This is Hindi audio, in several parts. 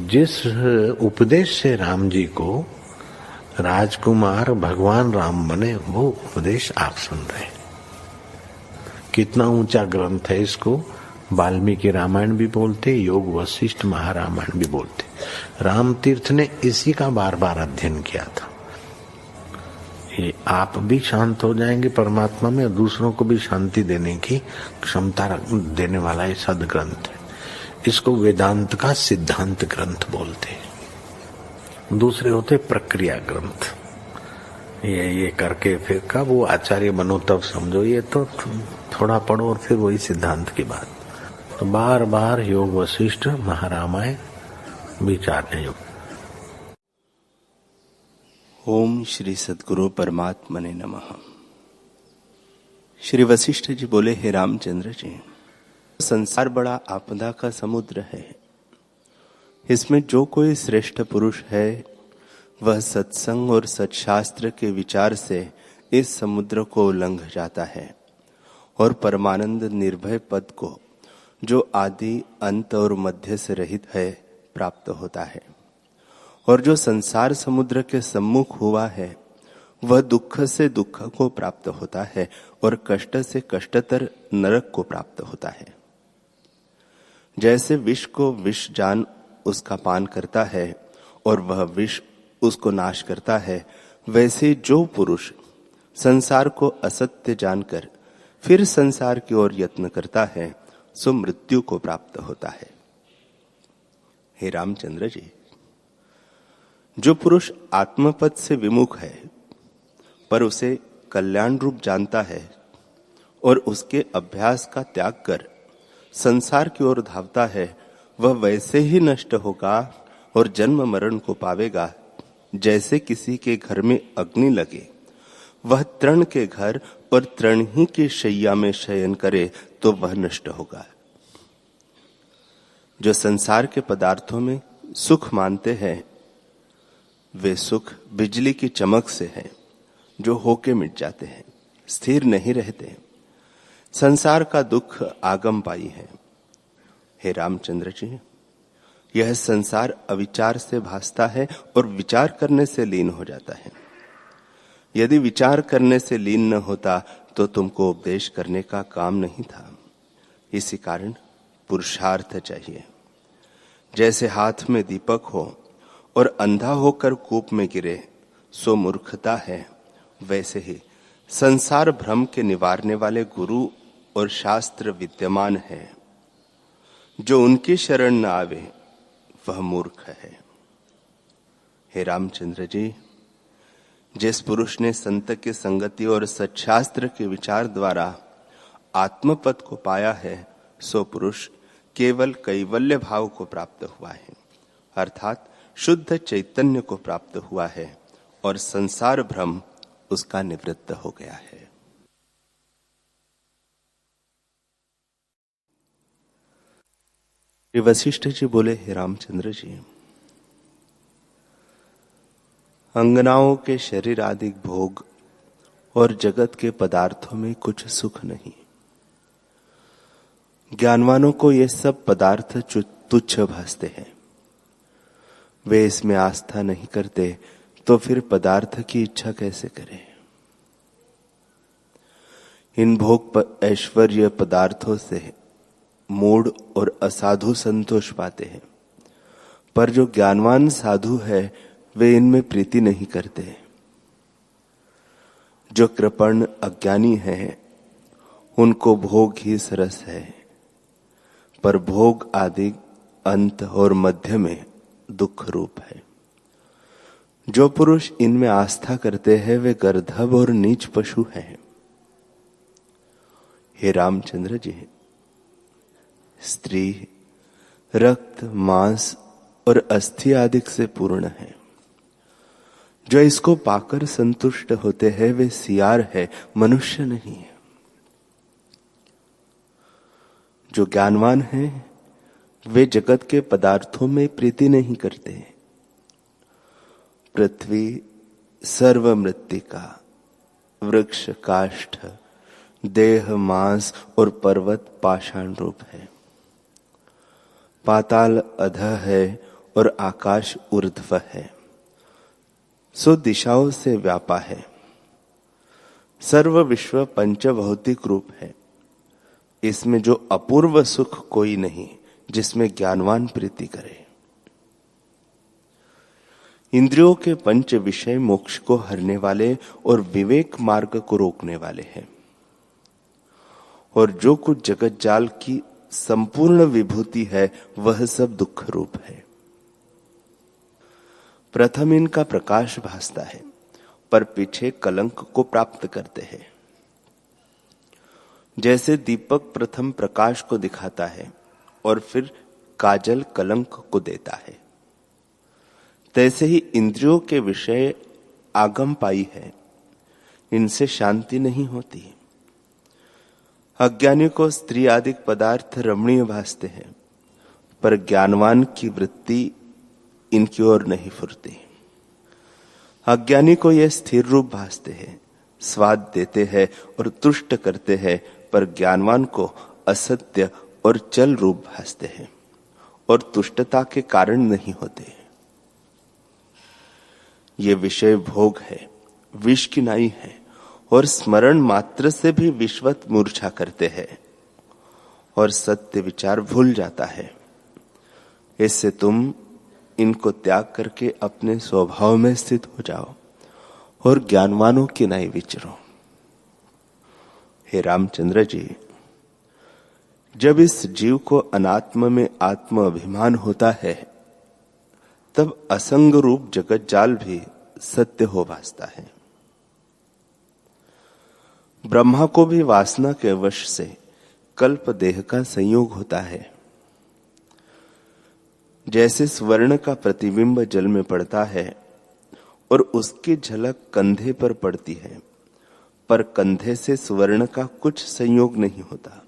जिस उपदेश से राम जी को राजकुमार भगवान राम बने, वो उपदेश आप सुन रहे हैं। कितना ऊंचा ग्रंथ है। इसको वाल्मीकि रामायण भी बोलते, योग वशिष्ठ महारामायण भी बोलते। राम तीर्थ ने इसी का बार बार अध्ययन किया था। ये आप भी शांत हो जाएंगे परमात्मा में, और दूसरों को भी शांति देने की क्षमता देने वाला ये सदग्रंथ है। इसको वेदांत का सिद्धांत ग्रंथ बोलते हैं। दूसरे होते प्रक्रिया ग्रंथ। ये करके फिर कब वो आचार्य बनो तब समझो, ये तो थोड़ा पढ़ो और फिर वही सिद्धांत की बात। तो बार बार योग वशिष्ठ महारामायण विचारने योग। ओम श्री सद्गुरु परमात्मने नमः। श्री वशिष्ठ जी बोले, हे रामचंद्र जी, संसार बड़ा आपदा का समुद्र है। इसमें जो कोई श्रेष्ठ पुरुष है वह सत्संग और सत्शास्त्र के विचार से इस समुद्र को उल्लंघ जाता है और परमानंद निर्भय पद को, जो आदि अंत और मध्य से रहित है, प्राप्त होता है। और जो संसार समुद्र के सम्मुख हुआ है वह दुख से दुख को प्राप्त होता है और कष्ट से कष्टतर नरक को प्राप्त होता है। जैसे विष को विष जान उसका पान करता है और वह विष उसको नाश करता है, वैसे जो पुरुष संसार को असत्य जानकर फिर संसार की ओर यत्न करता है सो मृत्यु को प्राप्त होता है। हे रामचंद्र जी, जो पुरुष आत्मपद से विमुख है पर उसे कल्याण रूप जानता है और उसके अभ्यास का त्याग कर संसार की ओर धावता है, वह वैसे ही नष्ट होगा और जन्म मरण को पावेगा जैसे किसी के घर में अग्नि लगे, वह तृण के घर और तृण ही की शैया में शयन करे तो वह नष्ट होगा। जो संसार के पदार्थों में सुख मानते हैं वे सुख बिजली की चमक से है, जो होके मिट जाते हैं, स्थिर नहीं रहते। संसार का दुख आगमपाई है। हे रामचंद्र जी, यह संसार अविचार से भासता है और विचार करने से लीन हो जाता है। यदि विचार करने से लीन न होता तो तुमको उपदेश करने का काम नहीं था। इसी कारण पुरुषार्थ चाहिए। जैसे हाथ में दीपक हो और अंधा होकर कूप में गिरे सो मूर्खता है, वैसे ही संसार भ्रम के निवारने वाले गुरु और शास्त्र विद्यमान है। जो उनकी शरण न आवे वह मूर्ख है। हे रामचंद्र जी, जिस पुरुष ने संत की संगति और सच्छास्त्र के विचार द्वारा आत्मपद को पाया है, सो पुरुष केवल कैवल्य भाव को प्राप्त हुआ है, अर्थात शुद्ध चैतन्य को प्राप्त हुआ है और संसार भ्रम उसका निवृत्त हो गया है। वशिष्ठ जी बोले, हे रामचंद्र जी, अंगनाओं के शरीर आदि भोग और जगत के पदार्थों में कुछ सुख नहीं। ज्ञानवानों को ये सब पदार्थ तुच्छ भासते हैं। वे इसमें आस्था नहीं करते तो फिर पदार्थ की इच्छा कैसे करें। इन भोग ऐश्वर्य पदार्थों से मूढ़ और असाधु संतोष पाते हैं, पर जो ज्ञानवान साधु है वे इनमें प्रीति नहीं करते। जो कृपण अज्ञानी हैं उनको भोग ही सरस है, पर भोग आदि अंत और मध्य में दुख रूप है। जो पुरुष इनमें आस्था करते हैं वे गर्दभ और नीच पशु हैं। हे रामचंद्र जी, स्त्री रक्त मांस और अस्थि आदि से पूर्ण है। जो इसको पाकर संतुष्ट होते हैं वे सियार है, मनुष्य नहीं है। जो ज्ञानवान है वे जगत के पदार्थों में प्रीति नहीं करते। पृथ्वी सर्व मृत्तिका, वृक्ष काष्ठ, देह मांस और पर्वत पाषाण रूप है। पाताल अधः है और आकाश ऊर्ध्व है, सो दिशाओं से व्यापा है। सर्व विश्व पंचभौतिक रूप है, इसमें जो अपूर्व सुख कोई नहीं जिसमें ज्ञानवान प्रीति करे। इंद्रियों के पंच विषय मोक्ष को हरने वाले और विवेक मार्ग को रोकने वाले हैं, और जो कुछ जगत जाल की संपूर्ण विभूति है वह सब दुख रूप है। प्रथम इनका प्रकाश भासता है, पर पीछे कलंक को प्राप्त करते हैं। जैसे दीपक प्रथम प्रकाश को दिखाता है और फिर काजल कलंक को देता है, तैसे ही इंद्रियों के विषय आगमपाई है, इनसे शांति नहीं होती। अज्ञानी को स्त्री आदि पदार्थ रमणीय भासते हैं, पर ज्ञानवान की वृत्ति इनकी ओर नहीं फुरती। अज्ञानी को यह स्थिर रूप भासते हैं, स्वाद देते हैं और तुष्ट करते हैं, पर ज्ञानवान को असत्य और चल रूप भासते हैं और तुष्टता के कारण नहीं होते। ये विषय भोग है, विष की नाई है, और स्मरण मात्र से भी विश्वत मूर्छा करते हैं और सत्य विचार भूल जाता है। इससे तुम इनको त्याग करके अपने स्वभाव में स्थित हो जाओ और ज्ञानवानों की नाई विचरो। हे रामचंद्र जी, जब इस जीव को अनात्म में आत्म अभिमान होता है, तब असंग रूप जगत जाल भी सत्य हो भासता है। ब्रह्मा को भी वासना के वश से कल्प देह का संयोग होता है। जैसे स्वर्ण का प्रतिबिंब जल में पड़ता है और उसकी झलक कंधे पर पड़ती है, पर कंधे से स्वर्ण का कुछ संयोग नहीं होता,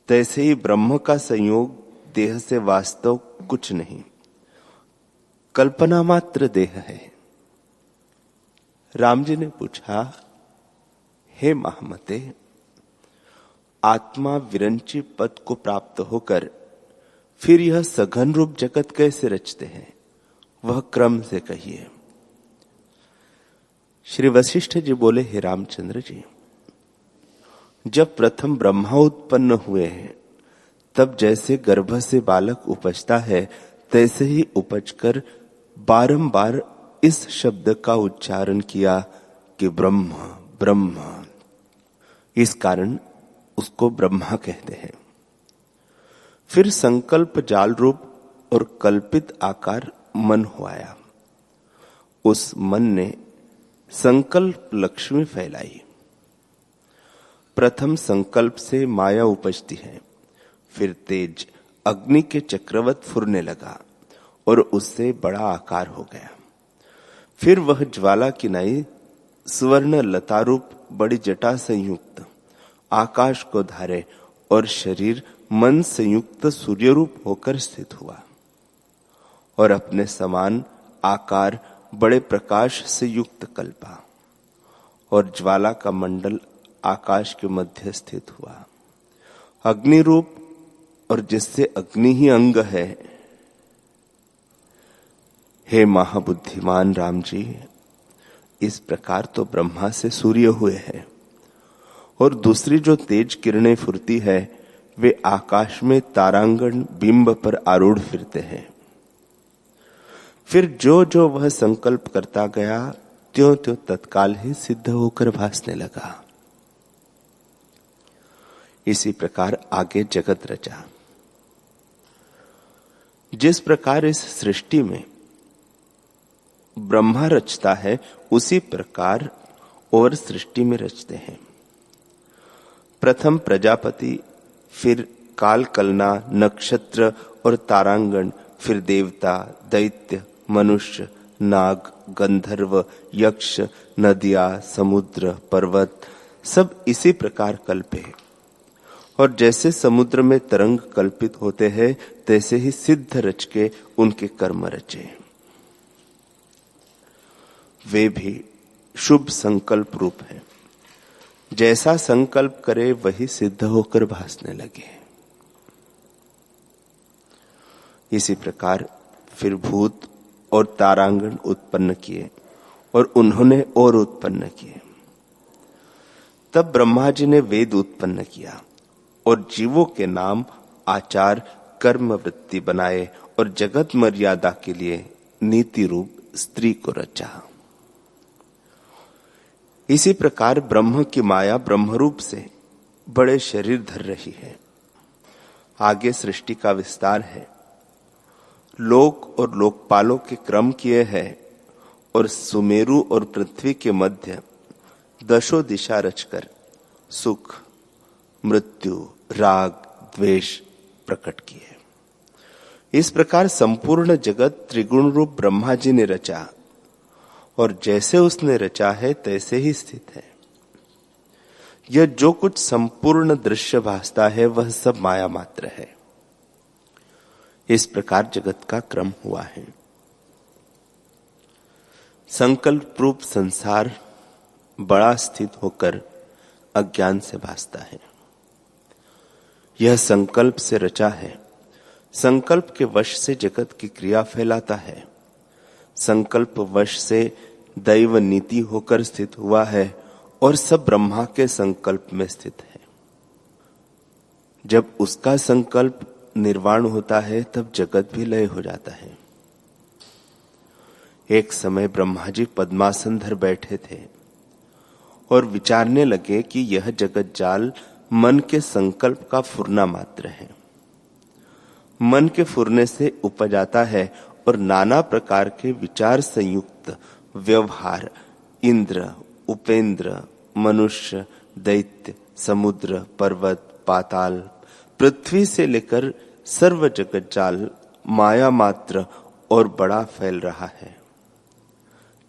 तैसे ही ब्रह्म का संयोग देह से वास्तव कुछ नहीं, कल्पना मात्र देह है। राम जी ने पूछा, हे महामते, आत्मा विरंची पद को प्राप्त होकर फिर यह सघन रूप जगत कैसे रचते हैं, वह क्रम से कहिए। श्री वशिष्ठ जी बोले, हे रामचंद्र जी, जब प्रथम ब्रह्मा उत्पन्न हुए हैं, तब जैसे गर्भ से बालक उपजता है, तैसे ही उपजकर बारंबार इस शब्द का उच्चारण किया कि ब्रह्म ब्रह्म। इस कारण उसको ब्रह्मा कहते हैं। फिर संकल्प जाल रूप और कल्पित आकार मन हुआया। उस मन ने संकल्प लक्ष्मी फैलाई। प्रथम संकल्प से माया उपजती है, फिर तेज अग्नि के चक्रवत फुरने लगा और उससे बड़ा आकार हो गया। फिर वह ज्वाला की नाई सुवर्ण लता रूप बड़ी जटा संयुक्त आकाश को धारे और शरीर मन संयुक्त सूर्य रूप होकर स्थित हुआ और अपने समान आकार बड़े प्रकाश से युक्त कल्पा, और ज्वाला का मंडल आकाश के मध्य स्थित हुआ। अग्नि रूप और जिससे अग्नि ही अंग है। हे महाबुद्धिमान राम जी, इस प्रकार तो ब्रह्मा से सूर्य हुए हैं, और दूसरी जो तेज किरणें फुरती है वे आकाश में तारांगण बिंब पर आरूढ़ फिरते हैं। फिर जो जो वह संकल्प करता गया, त्यों त्यों तत्काल ही सिद्ध होकर भासने लगा। इसी प्रकार आगे जगत रचा। जिस प्रकार इस सृष्टि में ब्रह्मा रचता है, उसी प्रकार और सृष्टि में रचते हैं। प्रथम प्रजापति, फिर काल कलना, नक्षत्र और तारांगण, फिर देवता, दैत्य, मनुष्य, नाग, गंधर्व, यक्ष, नदियां, समुद्र, पर्वत, सब इसी प्रकार कल्पे। और जैसे समुद्र में तरंग कल्पित होते हैं, तैसे ही सिद्ध रच के उनके कर्म रचे। वे भी शुभ संकल्प रूप है। जैसा संकल्प करे वही सिद्ध होकर भासने लगे। इसी प्रकार फिर भूत और तारांगण उत्पन्न किए और उन्होंने और उत्पन्न किए। तब ब्रह्मा जी ने वेद उत्पन्न किया और जीवों के नाम, आचार, कर्म, वृत्ति बनाए और जगत मर्यादा के लिए नीति रूप स्त्री को रचा। इसी प्रकार ब्रह्म की माया ब्रह्मरूप से बड़े शरीर धर रही है। आगे सृष्टि का विस्तार है। लोक और लोकपालों के क्रम किए हैं और सुमेरु और पृथ्वी के मध्य दशों दिशा रचकर सुख, मृत्यु, राग, द्वेष प्रकट किए। इस प्रकार संपूर्ण जगत त्रिगुण रूप ब्रह्मा जी ने रचा और जैसे उसने रचा है तैसे ही स्थित है। यह जो कुछ संपूर्ण दृश्य भासता है वह सब माया मात्र है। इस प्रकार जगत का क्रम हुआ है। संकल्प रूप संसार बड़ा स्थित होकर अज्ञान से भासता है। यह संकल्प से रचा है। संकल्प के वश से जगत की क्रिया फैलाता है। संकल्प वश से दैव नीति होकर स्थित हुआ है और सब ब्रह्मा के संकल्प में स्थित है। जब उसका संकल्प निर्वाण होता है तब जगत भी लय हो जाता है। एक समय ब्रह्मा जी पद्मासन धर बैठे थे और विचारने लगे कि यह जगत जाल मन के संकल्प का फुरना मात्र है। मन के फुरने से उपज आता है और नाना प्रकार के विचार संयुक्त व्यवहार इंद्र, उपेंद्र, मनुष्य, दैत्य, समुद्र, पर्वत, पाताल, पृथ्वी से लेकर सर्व जगत जाल माया मात्र और बड़ा फैल रहा है।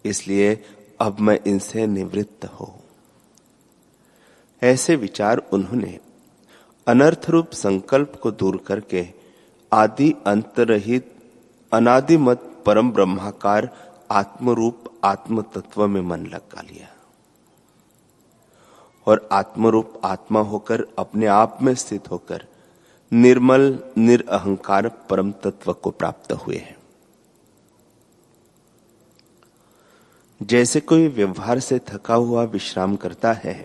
इसलिए अब मैं इनसे निवृत्त हूं। ऐसे विचार उन्होंने अनर्थ रूप संकल्प को दूर करके आदि अंत रहित अनादिमत परम ब्रह्माकार आत्मरूप आत्म तत्व में मन लगा लिया और आत्मरूप आत्मा होकर अपने आप में स्थित होकर निर्मल निरअहंकार परम तत्व को प्राप्त हुए हैं। जैसे कोई व्यवहार से थका हुआ विश्राम करता है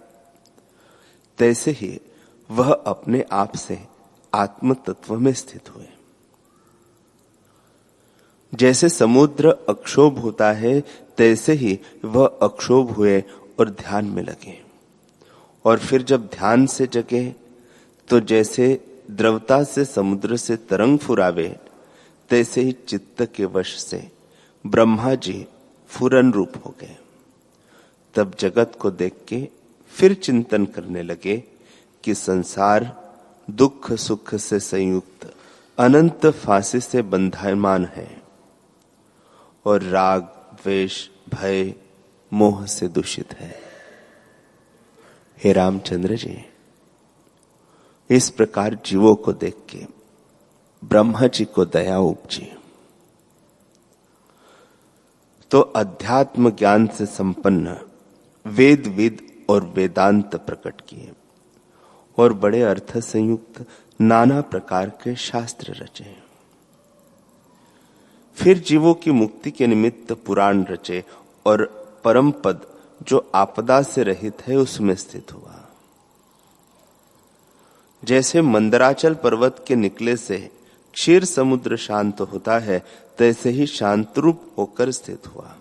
तैसे ही वह अपने आप से आत्म तत्व में स्थित हुए। जैसे समुद्र अक्षोभ होता है तैसे ही वह अक्षोभ हुए और ध्यान में लगे और फिर जब ध्यान से जगे तो जैसे द्रवता से समुद्र से तरंग फुरावे तैसे ही चित्त के वश से ब्रह्मा जी फुरन रूप हो गए। तब जगत को देख के फिर चिंतन करने लगे कि संसार दुख सुख से संयुक्त अनंत फांसी से बंधायमान है और राग, द्वेष, भय, मोह से दूषित है। हे रामचंद्र जी, इस प्रकार जीवों को देख के ब्रह्मा जी को दया उपजी तो अध्यात्म ज्ञान से संपन्न वेद विद और वेदांत प्रकट किए और बड़े अर्थ संयुक्त नाना प्रकार के शास्त्र रचे। फिर जीवों की मुक्ति के निमित्त पुराण रचे और परम पद जो आपदा से रहित है उसमें स्थित हुआ। जैसे मंदराचल पर्वत के निकले से क्षीर समुद्र शांत होता है तैसे ही शांत रूप होकर स्थित हुआ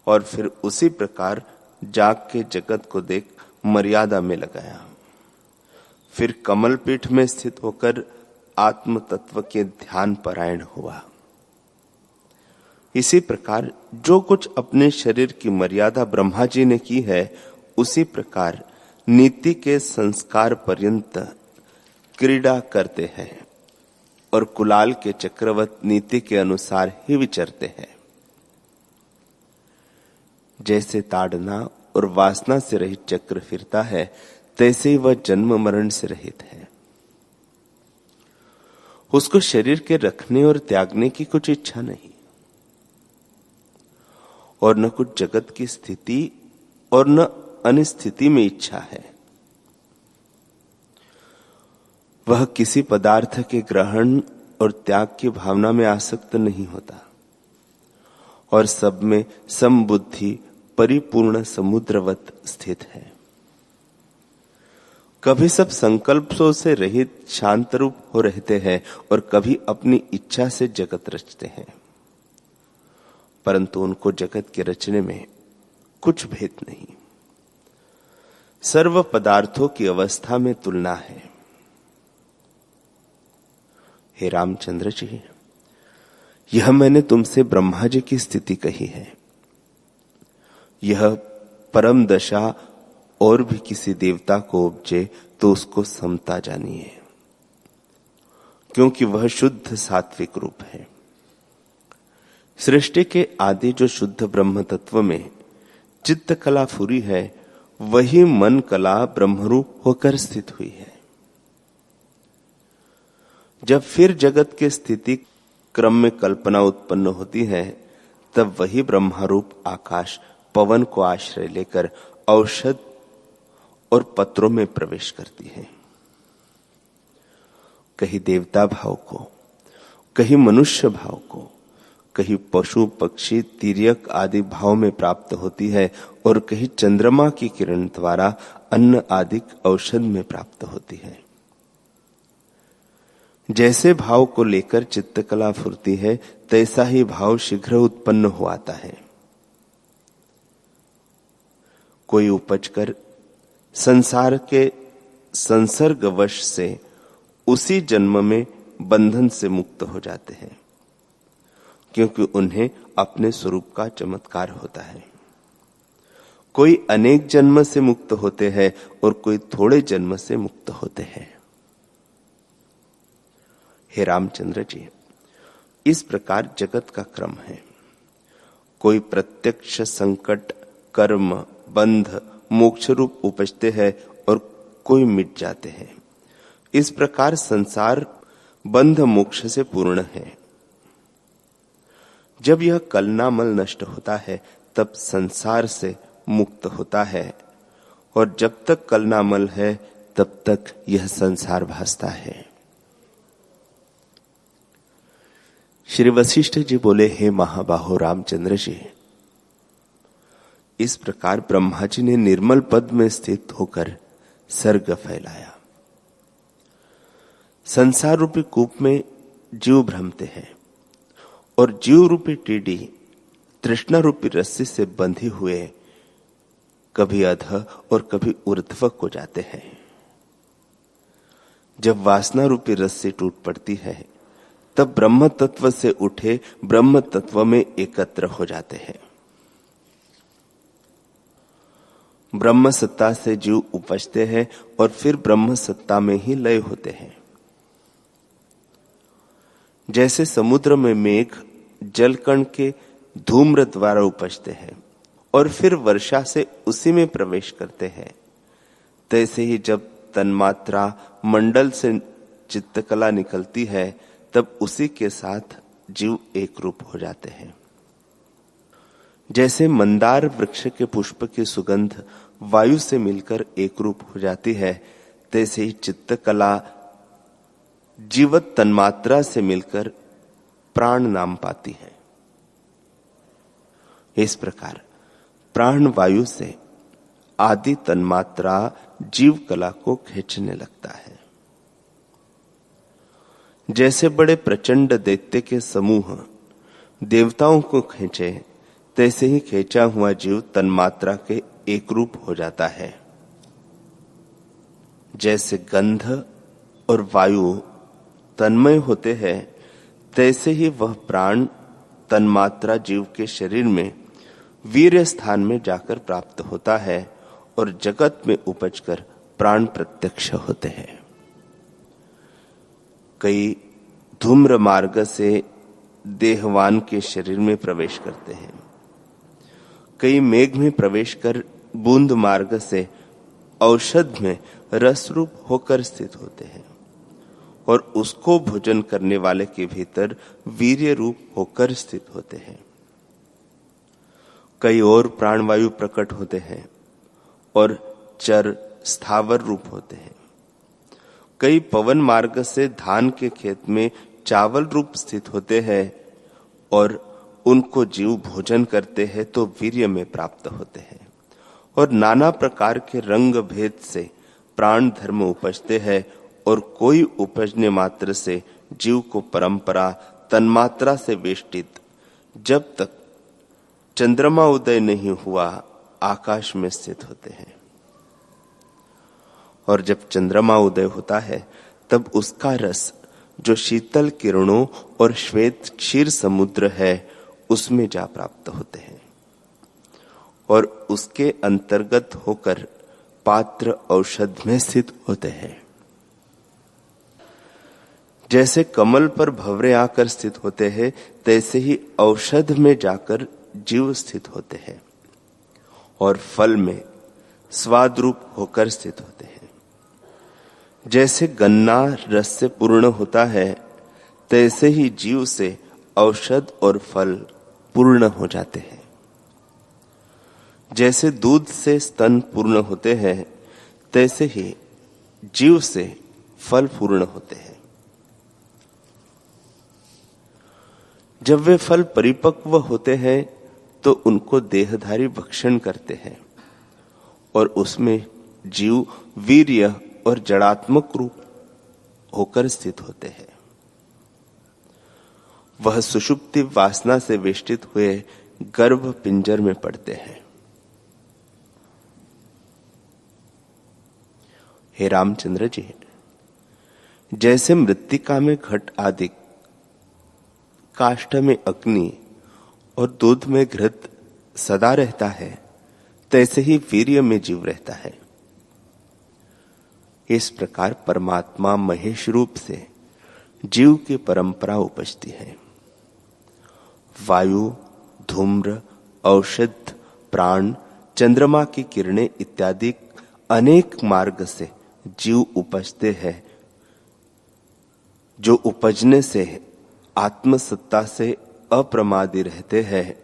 और फिर उसी प्रकार जाग के जगत को देख मर्यादा में लगाया। फिर कमल पीठ में स्थित होकर आत्म तत्व के ध्यान परायण हुआ। इसी प्रकार जो कुछ अपने शरीर की मर्यादा ब्रह्मा जी ने की है उसी प्रकार नीति के संस्कार पर्यंत क्रीड़ा करते हैं और कुलाल के चक्रवत नीति के अनुसार ही विचरते हैं। जैसे ताड़ना और वासना से रहित चक्र फिरता है तैसे ही वह जन्म मरण से रहित है। उसको शरीर के रखने और त्यागने की कुछ इच्छा नहीं और न कुछ जगत की स्थिति और न अनिस्थिति में इच्छा है। वह किसी पदार्थ के ग्रहण और त्याग की भावना में आसक्त नहीं होता और सब में समबुद्धि परिपूर्ण समुद्रवत स्थित है। कभी सब संकल्पों से रहित शांत रूप हो रहते हैं और कभी अपनी इच्छा से जगत रचते हैं, परंतु उनको जगत के रचने में कुछ भेद नहीं। सर्व पदार्थों की अवस्था में तुलना है। हे रामचंद्र जी, यह मैंने तुमसे ब्रह्मा जी की स्थिति कही है। यह परम दशा और भी किसी देवता को उपजे तो उसको समता जानिए, क्योंकि वह शुद्ध सात्विक रूप है। सृष्टि के आदि जो शुद्ध ब्रह्म तत्व में चित्त कला फुरी है, वही मन कला ब्रह्मरूप होकर स्थित हुई है। जब फिर जगत के स्थिति क्रम में कल्पना उत्पन्न होती है, तब वही ब्रह्मरूप आकाश पवन को आश्रय लेकर औषध और पत्रों में प्रवेश करती है। कहीं देवता भाव को, कहीं मनुष्य भाव को, कहीं पशु पक्षी तिर्यक आदि भाव में प्राप्त होती है और कहीं चंद्रमा की किरण द्वारा अन्न आदि औषध में प्राप्त होती है। जैसे भाव को लेकर चित्तकला फुरती है, तैसा ही भाव शीघ्र उत्पन्न हो आता है। कोई उपजकर संसार के संसर्गवश से उसी जन्म में बंधन से मुक्त हो जाते हैं, क्योंकि उन्हें अपने स्वरूप का चमत्कार होता है। कोई अनेक जन्म से मुक्त होते हैं और कोई थोड़े जन्म से मुक्त होते हैं। हे रामचंद्र जी, इस प्रकार जगत का क्रम है। कोई प्रत्यक्ष संकट, कर्म, बंध, मोक्ष रूप उपजते हैं और कोई मिट जाते हैं। इस प्रकार संसार बंध मोक्ष से पूर्ण है। जब यह कलनामल नष्ट होता है, तब संसार से मुक्त होता है, और जब तक कलनामल है, तब तक यह संसार भासता है। श्री वशिष्ठ जी बोले, हे महाबाहो रामचंद्र जी, इस प्रकार ब्रह्मा जी ने निर्मल पद में स्थित होकर सर्ग फैलाया। संसार रूपी कूप में जीव भ्रमते हैं और जीव रूपी टीडी तृष्णा रूपी रस्सी से बंधे हुए कभी अधः और कभी ऊर्ध्व को जाते हैं। जब वासना रूपी रस्सी टूट पड़ती है, तब ब्रह्म तत्व से उठे ब्रह्म तत्व में एकत्र हो जाते हैं। ब्रह्म सत्ता से जीव उपजते हैं और फिर ब्रह्म सत्ता में ही लय होते हैं। जैसे समुद्र में मेघ जलकण के धूम्र द्वारा उपजते हैं और फिर वर्षा से उसी में प्रवेश करते हैं, तैसे ही जब तन्मात्रा मंडल से चित्तकला निकलती है, तब उसी के साथ जीव एक रूप हो जाते हैं। जैसे मंदार वृक्ष के पुष्प की सुगंध वायु से मिलकर एक रूप हो जाती है, तैसे ही चित्तकला जीवत तन्मात्रा से मिलकर प्राण नाम पाती है। इस प्रकार प्राण वायु से आदि तन्मात्रा जीव कला को खींचने लगता है। जैसे बड़े प्रचंड दैत्य के समूह देवताओं को खींचे, तैसे ही खींचा हुआ जीव तन्मात्रा के एक रूप हो जाता है। जैसे गंध और वायु तन्मय होते हैं, तैसे ही वह प्राण तन्मात्रा जीव के शरीर में वीर्य स्थान में जाकर प्राप्त होता है और जगत में उपजकर प्राण प्रत्यक्ष होते हैं। कई धूम्र मार्ग से देहवान के शरीर में प्रवेश करते हैं, कई मेघ में प्रवेश कर बूंद मार्ग से औषध में रस रूप होकर स्थित होते हैं और उसको भोजन करने वाले के भीतर वीर्य रूप होकर स्थित होते हैं। कई और प्राणवायु प्रकट होते हैं और चर स्थावर रूप होते हैं। कई पवन मार्ग से धान के खेत में चावल रूप स्थित होते हैं और उनको जीव भोजन करते हैं तो वीर्य में प्राप्त होते हैं। और नाना प्रकार के रंग भेद से प्राण धर्म उपजते हैं और कोई उपजने मात्र से जीव को परंपरा तन्मात्रा से वेष्टित जब तक चंद्रमा उदय नहीं हुआ आकाश में स्थित होते हैं। और जब चंद्रमा उदय होता है तब उसका रस जो शीतल किरणों और श्वेत क्षीर समुद्र है उसमें जा प्राप्त होते हैं और उसके अंतर्गत होकर पात्र औषध में स्थित होते हैं। जैसे कमल पर भंवरे आकर स्थित होते हैं तैसे ही औषध में जाकर जीव स्थित होते हैं और फल में स्वाद रूप होकर स्थित होते हैं। जैसे गन्ना रस से पूर्ण होता है तैसे ही जीव से औषध और फल पूर्ण हो जाते हैं। जैसे दूध से स्तन पूर्ण होते हैं तैसे ही जीव से फल पूर्ण होते हैं। जब वे फल परिपक्व होते हैं तो उनको देहधारी भक्षण करते हैं और उसमें जीव वीर्य और जड़ात्मक रूप होकर स्थित होते हैं। वह सुषुप्ति वासना से वेष्टित हुए गर्भ पिंजर में पड़ते हैं। हे रामचंद्र जी, जैसे मृत्तिका में घट आदि, काष्ठ में अग्नि और दूध में घृत सदा रहता है तैसे ही वीर्य में जीव रहता है। इस प्रकार परमात्मा महेश रूप से जीव की परंपरा उपजती है। वायु, धूम्र, औषध, प्राण, चंद्रमा की किरणें इत्यादि अनेक मार्ग से जीव उपजते हैं जो उपजने से आत्मसत्ता से अप्रमादी रहते हैं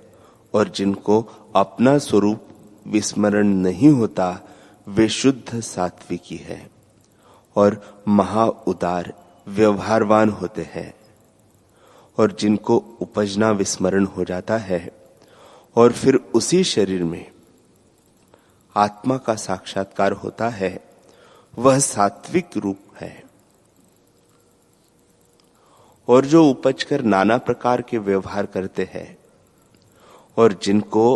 और जिनको अपना स्वरूप विस्मरण नहीं होता वे शुद्ध सात्विकी है और महा उदार व्यवहारवान होते हैं। और जिनको उपजना विस्मरण हो जाता है और फिर उसी शरीर में आत्मा का साक्षात्कार होता है वह सात्विक रूप है। और जो उपजकर नाना प्रकार के व्यवहार करते हैं और जिनको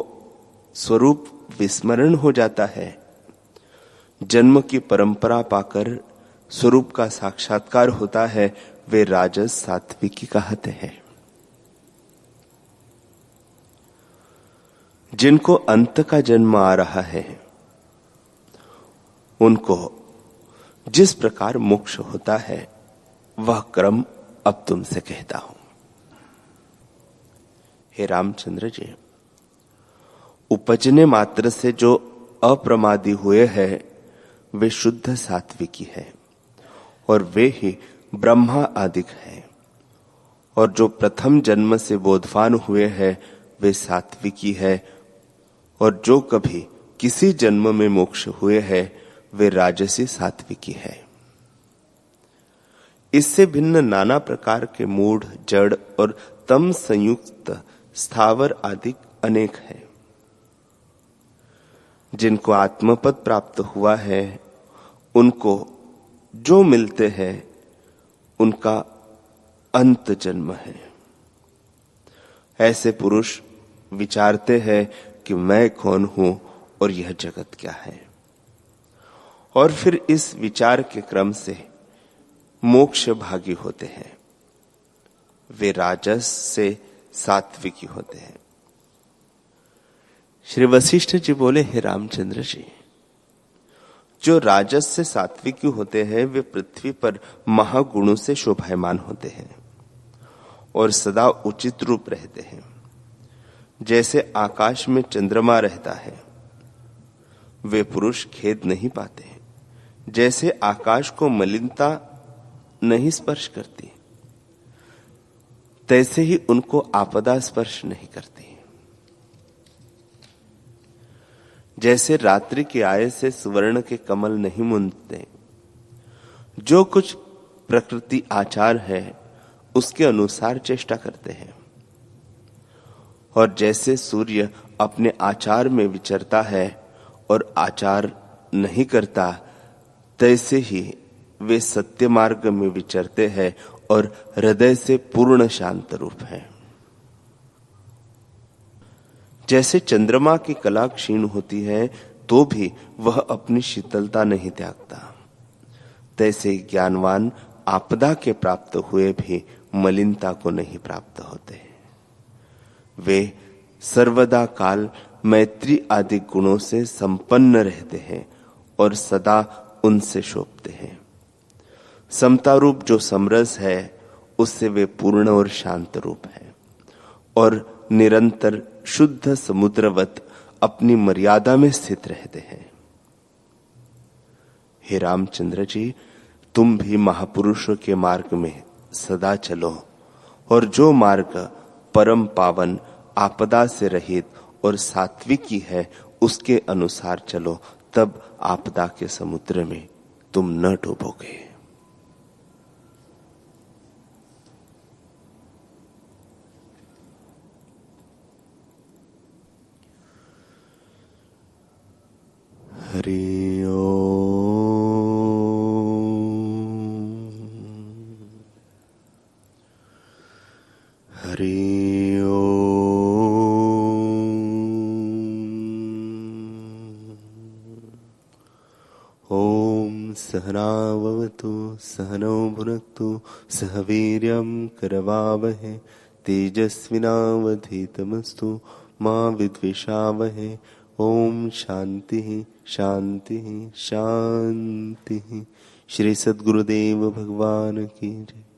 स्वरूप विस्मरण हो जाता है, जन्म की परंपरा पाकर स्वरूप का साक्षात्कार होता है, वे राजस सात्विकी कहते हैं। जिनको अंत का जन्म आ रहा है उनको जिस प्रकार मोक्ष होता है वह क्रम अब तुमसे कहता हूं। हे रामचंद्र जी, उपजने मात्र से जो अप्रमादी हुए हैं वे शुद्ध सात्विकी है और वे ही ब्रह्मा आदिक है। और जो प्रथम जन्म से बोधवान हुए हैं वे सात्विकी है और जो कभी किसी जन्म में मोक्ष हुए हैं वे राजसी सात्विकी है। इससे भिन्न नाना प्रकार के मूढ़, जड़ और तम संयुक्त स्थावर आदि अनेक हैं। जिनको आत्मपद प्राप्त हुआ है उनको जो मिलते हैं उनका अंत जन्म है। ऐसे पुरुष विचारते हैं कि मैं कौन हूं और यह जगत क्या है, और फिर इस विचार के क्रम से मोक्ष भागी होते हैं। वे राजस से सात्विकी होते हैं। श्री वशिष्ठ जी बोले, हे रामचंद्र जी, जो राजस से सात्विकी होते हैं वे पृथ्वी पर महागुणों से शोभायमान होते हैं और सदा उचित रूप रहते हैं। जैसे आकाश में चंद्रमा रहता है, वे पुरुष खेद नहीं पाते। जैसे आकाश को मलिनता नहीं स्पर्श करती, तैसे ही उनको आपदा स्पर्श नहीं करती। जैसे रात्रि के आए से सुवर्ण के कमल नहीं मुंदते, जो कुछ प्रकृति आचार है उसके अनुसार चेष्टा करते हैं। और जैसे सूर्य अपने आचार में विचरता है और आचार नहीं करता, तैसे ही वे सत्य मार्ग में विचरते हैं और हृदय से पूर्ण शांत रूप है। जैसे चंद्रमा की कला क्षीण होती है तो भी वह अपनी शीतलता नहीं त्यागता, तैसे ज्ञानवान आपदा के प्राप्त हुए भी मलिनता को नहीं प्राप्त होते। वे सर्वदा काल मैत्री आदि गुणों से संपन्न रहते हैं और सदा उनसे शोभते हैं। समता रूप जो समरस है उससे वे पूर्ण और शांत रूप है और निरंतर शुद्ध समुद्रवत अपनी मर्यादा में स्थित रहते हैं। हे रामचंद्र जी, तुम भी महापुरुषों के मार्ग में सदा चलो और जो मार्ग परम पावन, आपदा से रहित और सात्विकी है उसके अनुसार चलो, तब आपदा के समुद्र में तुम न डूबोगे। हरि ओम। हरि ओम। ओम सहनाववतु सहनौ भुनक्तु सह वीर्यं करवावहै तेजस्विनावधीतमस्तु मा विद्विषावहै। ओम शांति शांति शांति। श्री सद्गुरुदेव भगवान की जय।